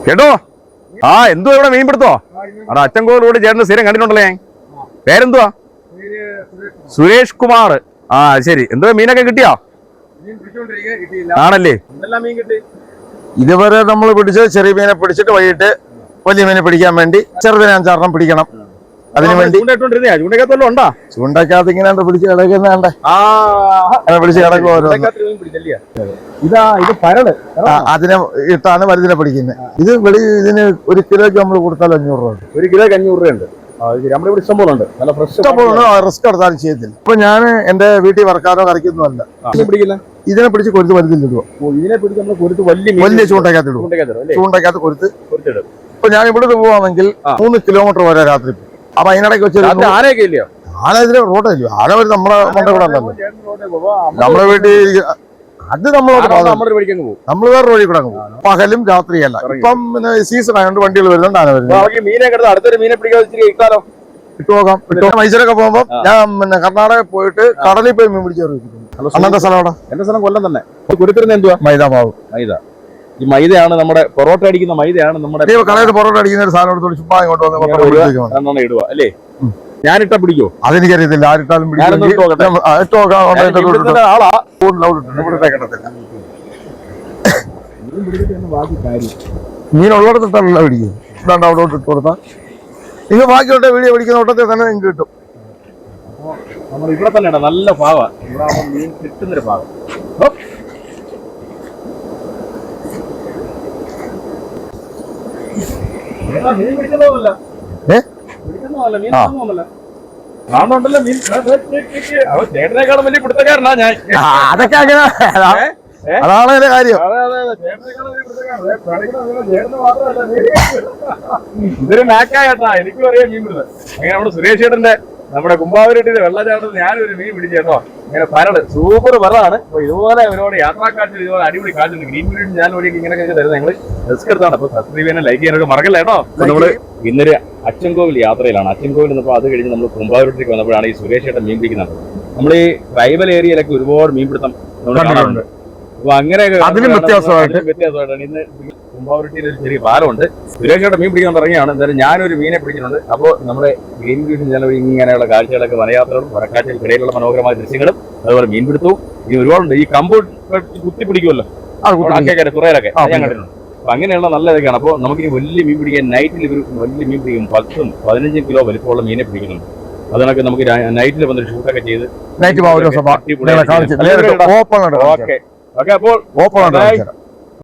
കേട്ടോ ആ എന്തുവാ ഇവിടെ മീൻ പിടുത്തോ? അവിടെ അച്ചൻകോവിലൂടെ ചേട്ടന് സ്ഥിരം കണ്ടിട്ടുണ്ടല്ലേ? പേരെന്തുവാ? സുരേഷ് കുമാർ. ആ ശരി. എന്തുവാ മീനൊക്കെ കിട്ടിയോ? ആണല്ലേ. ഇതുവരെ നമ്മൾ പിടിച്ച് ചെറിയ മീനെ പിടിച്ചിട്ട് വൈകിട്ട് വലിയ മീനെ പിടിക്കാൻ വേണ്ടി ചെറുതിനെ 5-6 പിടിക്കണം. അതിനു വേണ്ടി ചൂണ്ടക്കകത്ത് ഇങ്ങനെ പിടിച്ച് കിടക്കുന്നേ പിടിച്ച് കിടക്കുമോ. അതിനെ ഇട്ടാണ് വലുതിനെ പിടിക്കുന്നത്. ഇത് ഇതിന് 1 കിലോയ്ക്ക് നമ്മൾ കൊടുത്താൽ 500 രൂപ. 1 കിലോയ്ക്ക് 500 രൂപയുണ്ട്. റിസ്ക് എടുത്താലും ചെയ്യത്തില്ല. ഇപ്പൊ ഞാൻ എന്റെ വീട്ടിൽ വറക്കാനോ കറിക്കുന്നതല്ല. ഇതിനെ പിടിച്ച് കൊരുത്ത് വലുതിലിടുക. വലിയ ചൂണ്ടക്കകത്ത് കൊരുത്ത്. ഇപ്പൊ ഞാൻ ഇവിടുന്ന് പോവാണെങ്കിൽ 3 കിലോമീറ്റർ വരെ രാത്രി. അപ്പൊ അതിനിടയ്ക്ക് വെച്ച് ആന ഇതിന് റോഡല്ലോ. ആന വരും നമ്മളെ കൂടെ ഉണ്ടല്ലോ. നമ്മളെ വീട്ടിൽ അത് നമ്മളോട് നമ്മൾ വേറെ വഴി കൂടെ പോകും. പകലും രാത്രിയല്ല. ഇപ്പം പിന്നെ സീസൺ ആയതുകൊണ്ട് വണ്ടികൾ വരുന്നുണ്ട്. ആന വരുന്നത് ഇട്ട് പോകാം. മൈസൂരൊക്കെ പോകുമ്പോ ഞാൻ പിന്നെ കർണാടക പോയിട്ട് കടലിൽ പോയി മീൻ പിടിച്ചു. അന്നത്തെ സ്ഥലം അവിടെ. എന്റെ സ്ഥലം കൊല്ലം തന്നെ. കുരുത്തിരുന്ന എന്തുവാ? മൈദാമാവ്. ഈ മൈദയാണ് നമ്മുടെ പൊറോട്ട അടിക്കുന്ന മൈദയാണ് നമ്മുടെ കടയിൽ പൊറോട്ട അടിക്കുന്ന ഒരു സാധനം എടുത്തോണ്ട് ചുമ്മാ ഇങ്ങോട്ട് വന്ന് ഇടുക അല്ലേ? ഞാനിട്ടാ പിടിക്കോ? അതെനിക്കറിയത്തില്ല. ആരിട്ടാലും മീൻ ഉള്ളിടത്തിട്ടല്ല പിടിക്കും. ഇതാണ്ട് അവിടെ ഇട്ട് കൊടുത്താൽ നിങ്ങൾ ബാക്കിയോട്ടെ വീഡിയോ പിടിക്കുന്ന ഓട്ടത്തിൽ തന്നെ നിങ്ങൾക്ക് കിട്ടും. നമ്മൾ ഇവിടെ തന്നെ നല്ല ഭാഗം ഇവിടെ മീൻ കിട്ടുന്നൊരു ഭാഗം. അതൊക്കെ അങ്ങനെ അതാണ് അതിന്റെ കാര്യം. ഇതൊരു മാക്കായിട്ടാ എനിക്കും അറിയാം മീൻ പിടുത്തം. അങ്ങനെ നമ്മുടെ സുരേഷ് ചേട്ടന്റെ നമ്മുടെ കുമ്പാവൂരിട്ടിന്റെ വെള്ളച്ചാട്ടത്തിൽ ഞാനൊരു മീൻ പിടിച്ചേട്ടോ. ഇങ്ങനെ പരട് സൂപ്പർ പരടാണ്. അപ്പൊ ഇതുപോലെ ഒരുപാട് യാത്രാക്കാഴ്ച ഇതുപോലെ അടിപൊളി കാഴ്ച ഗ്രീൻ മീൻ ഞാൻ വഴിയൊക്കെ ഇങ്ങനെയൊക്കെ തരുന്നത് ഞങ്ങൾ റിസ്ക് എടുത്താണ്. അപ്പൊ സബ്സ്ക്രൈബ് ചെയ്യാൻ ലൈക്ക് ചെയ്യാനൊക്കെ മറക്കല്ല കേട്ടോ. അപ്പൊ നമ്മള് ഇന്നൊരു അച്ചൻകോവിൽ യാത്രയിലാണ്. അച്ചൻകോവിൽ നിന്നപ്പോൾ അത് കഴിഞ്ഞ് നമ്മൾ കുമ്പാവൂരിലേക്ക് വന്നപ്പോഴാണ് ഈ സുരേഷ് ചേട്ടൻ മീൻ പിടിക്കുന്നത്. നമ്മൾ ഈ ട്രൈബൽ ഏരിയയിലൊക്കെ ഒരുപാട് മീൻപിടുത്തം നമ്മൾ കാണാറുണ്ട്. അപ്പൊ അങ്ങനെയൊക്കെ വ്യത്യാസമായിട്ടാണ് ഇന്ന് കുമ്പാവൂരിട്ടിയിൽ ഒരു ചെറിയ പാലമുണ്ട്. സുരേഷയുടെ മീൻ പിടിക്കാൻ തുടങ്ങിയാണ്. എന്തായാലും ഞാനൊരു മീനെ പിടിക്കുന്നുണ്ട്. അപ്പോൾ നമ്മുടെ ഗ്രീൻ ബ്യൂട്ടി ചാനൽ ഇങ്ങനെയുള്ള കാഴ്ചകളൊക്കെ വനയാത്രകളും വനക്കാഴ്ചകൾക്കിടയിലുള്ള മനോഹരമായ ദൃശ്യങ്ങളും അതുപോലെ മീൻപിടുത്തവും ഇനി ഒരുപാടുണ്ട്. ഈ കമ്പൗണ്ട് കുത്തി പിടിക്കുമല്ലോ കുറേയൊക്കെ ഞാൻ കണ്ടിട്ടുണ്ട്. അപ്പൊ അങ്ങനെയുള്ള നല്ല ഇതൊക്കെയാണ്. അപ്പോൾ നമുക്ക് വലിയ മീൻ പിടിക്കാൻ നൈറ്റിൽ ഇവർ വലിയ മീൻ പിടിക്കും. 10-15 കിലോ വലിപ്പമുള്ള മീനെ പിടിക്കുന്നുണ്ട്. അതിനൊക്കെ നമുക്ക് നൈറ്റിൽ വന്നൊരു ഷൂട്ടൊക്കെ ചെയ്ത് ഓക്കെ. അപ്പോൾ